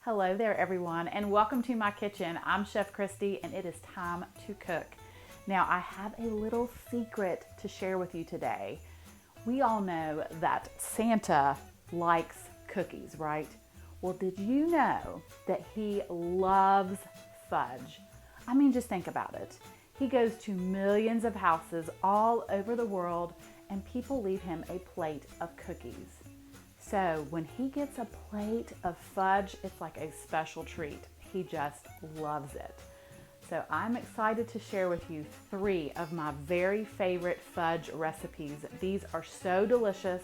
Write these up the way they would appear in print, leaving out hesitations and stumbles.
Hello there everyone, and welcome to my kitchen. I'm Chef Christy and it is time to cook. Now I have a little secret to share with you today. We all know that Santa likes cookies, right? Well, did you know that he loves fudge? I mean, just think about it. He goes to millions of houses all over the world and people leave him a plate of cookies. So when he gets a plate of fudge, it's like a special treat. He just loves it. So I'm excited to share with you 3 of my very favorite fudge recipes. These are so delicious.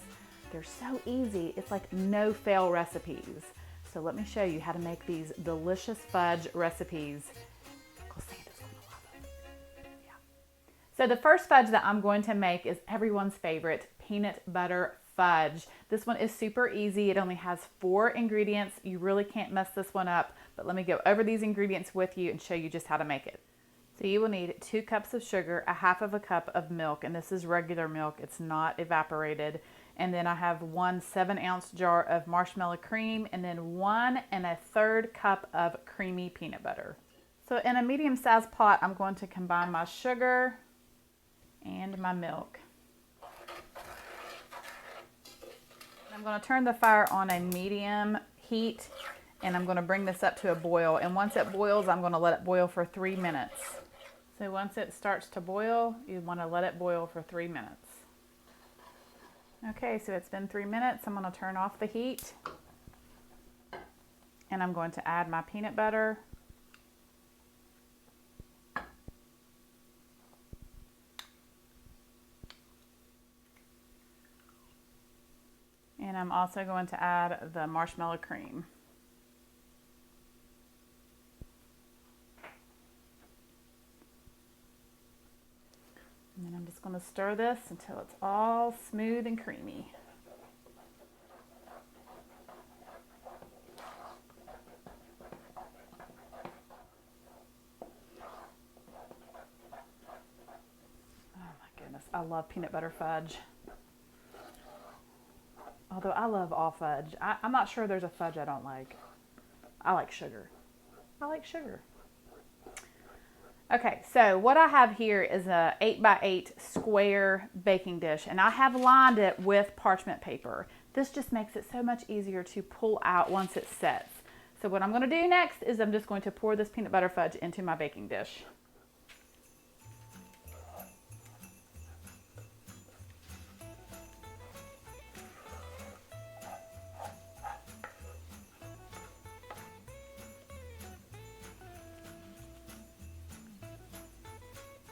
They're so easy. It's like no fail recipes. So let me show you how to make these delicious fudge recipes. Because Santa's gonna love them. Yeah. So the first fudge that I'm going to make is everyone's favorite peanut butter fudge. This one is super easy. It only has 4 ingredients. You really can't mess this one up, but let me go over these ingredients with you and show you just how to make it. So you will need 2 cups of sugar, a half of a cup of milk, and this is regular milk. It's not evaporated. And then I have 1 7-ounce jar of marshmallow cream, and then 1 1/3 cup of creamy peanut butter. So in a medium-sized pot, I'm going to combine my sugar and my milk. I'm going to turn the fire on a medium heat and I'm going to bring this up to a boil. And once it boils, I'm going to let it boil for 3 minutes. So once it starts to boil, you want to let it boil for 3 minutes. Okay, so it's been 3 minutes. I'm going to turn off the heat and I'm going to add my peanut butter. And I'm also going to add the marshmallow cream. And then I'm just going to stir this until it's all smooth and creamy. Oh my goodness, I love peanut butter fudge. Although I love all fudge. I'm not sure there's a fudge I don't like. I like sugar. I like sugar. Okay, so what I have here is a 8x8 square baking dish, and I have lined it with parchment paper. This just makes it so much easier to pull out once it sets. So what I'm going to do next is I'm just going to pour this peanut butter fudge into my baking dish.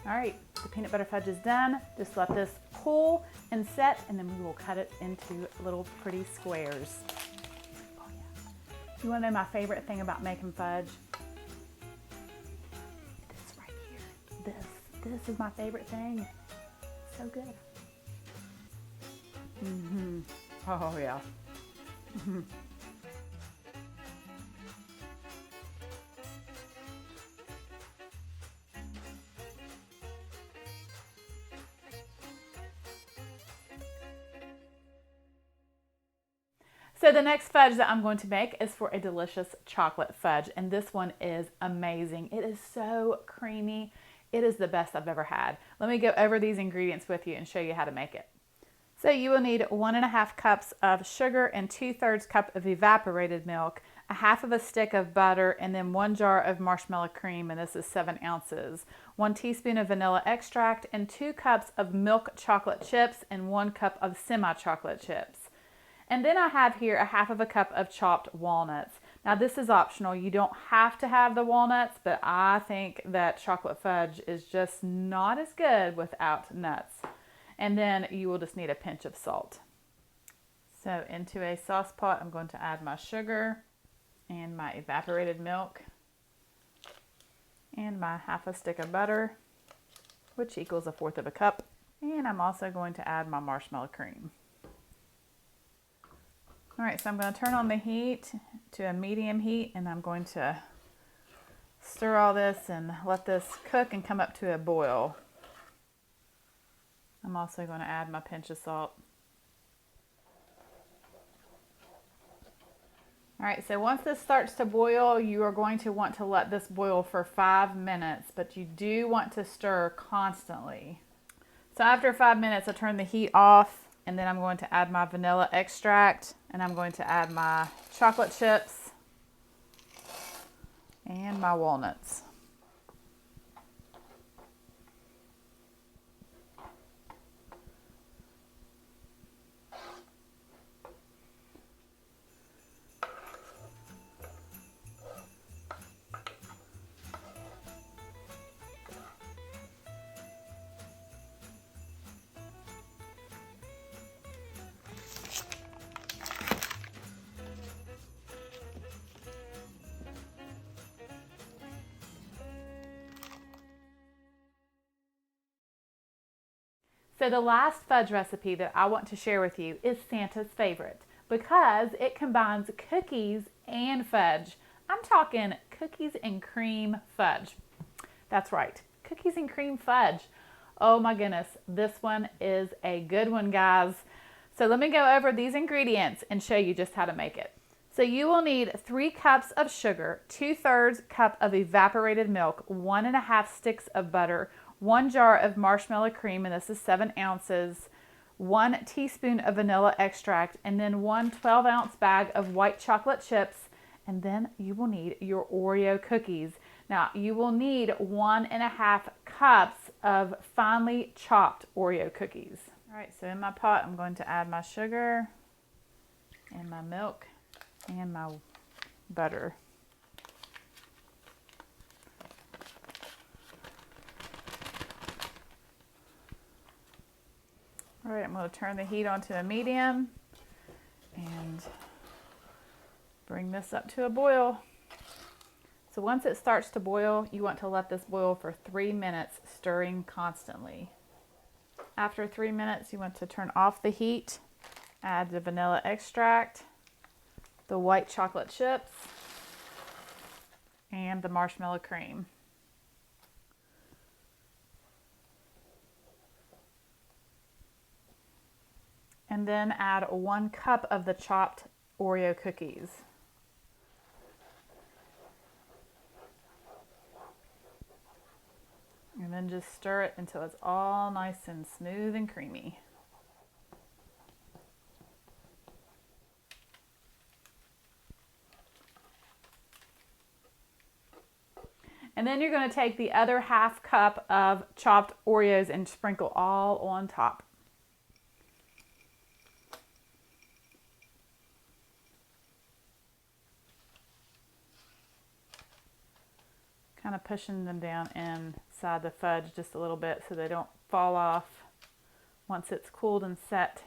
All right, the peanut butter fudge is done. Just let this cool and set, and then we will cut it into little pretty squares. Oh, yeah. You wanna know my favorite thing about making fudge? This right here. This is my favorite thing. So good. Oh yeah. So the next fudge that I'm going to make is for a delicious chocolate fudge, and this one is amazing. It is so creamy. It is the best I've ever had. Let me go over these ingredients with you and show you how to make it. So you will need 1 1/2 cups of sugar and 2/3 cup of evaporated milk, a half of a stick of butter, and then 1 jar of marshmallow cream, and this is 7 ounces, 1 teaspoon of vanilla extract, and 2 cups of milk chocolate chips, and 1 cup of semi-chocolate chips. And then I have here a half of a cup of chopped walnuts. Now this is optional. You don't have to have the walnuts, but I think that chocolate fudge is just not as good without nuts. And then you will just need a pinch of salt. So into a sauce pot, I'm going to add my sugar and my evaporated milk and my half a stick of butter, which equals 1/4 cup. And I'm also going to add my marshmallow cream. All right, so I'm going to turn on the heat to a medium heat, and I'm going to stir all this and let this cook and come up to a boil. I'm also going to add my pinch of salt. All right, so once this starts to boil, you are going to want to let this boil for 5 minutes, but you do want to stir constantly. So after 5 minutes, I turn the heat off, and then I'm going to add my vanilla extract, and I'm going to add my chocolate chips and my walnuts. So the last fudge recipe that I want to share with you is Santa's favorite because it combines cookies and fudge. I'm talking cookies and cream fudge. That's right, cookies and cream fudge. Oh my goodness, this one is a good one, guys. So let me go over these ingredients and show you just how to make it. So you will need 3 cups of sugar, 2/3 cup of evaporated milk, 1.5 sticks of butter, 1 jar of marshmallow cream, and this is 7 ounces, 1 teaspoon of vanilla extract, and then 1 12-ounce bag of white chocolate chips, and then you will need your Oreo cookies. Now, you will need 1.5 cups of finely chopped Oreo cookies. All right, so in my pot, I'm going to add my sugar and my milk and my butter. All right, I'm going to turn the heat on to a medium and bring this up to a boil. So once it starts to boil, you want to let this boil for 3 minutes, stirring constantly. After 3 minutes, you want to turn off the heat, add the vanilla extract, the white chocolate chips, and the marshmallow cream. And then add 1 cup of the chopped Oreo cookies. And then just stir it until it's all nice and smooth and creamy. And then you're going to take the other 1/2 cup of chopped Oreos and sprinkle all on top. Kind of pushing them down inside the fudge just a little bit so they don't fall off once it's cooled and set.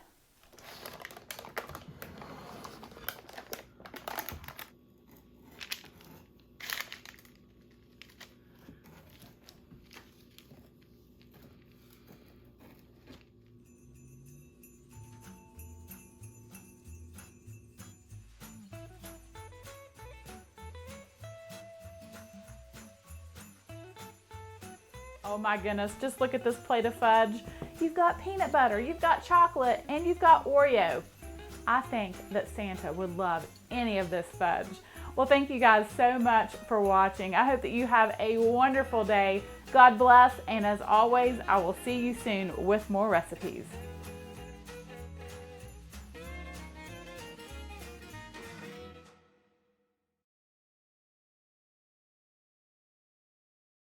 Oh my goodness, just look at this plate of fudge. You've got peanut butter, you've got chocolate, and you've got Oreo. I think that Santa would love any of this fudge. Well, thank you guys so much for watching. I hope that you have a wonderful day. God bless, and as always, I will see you soon with more recipes.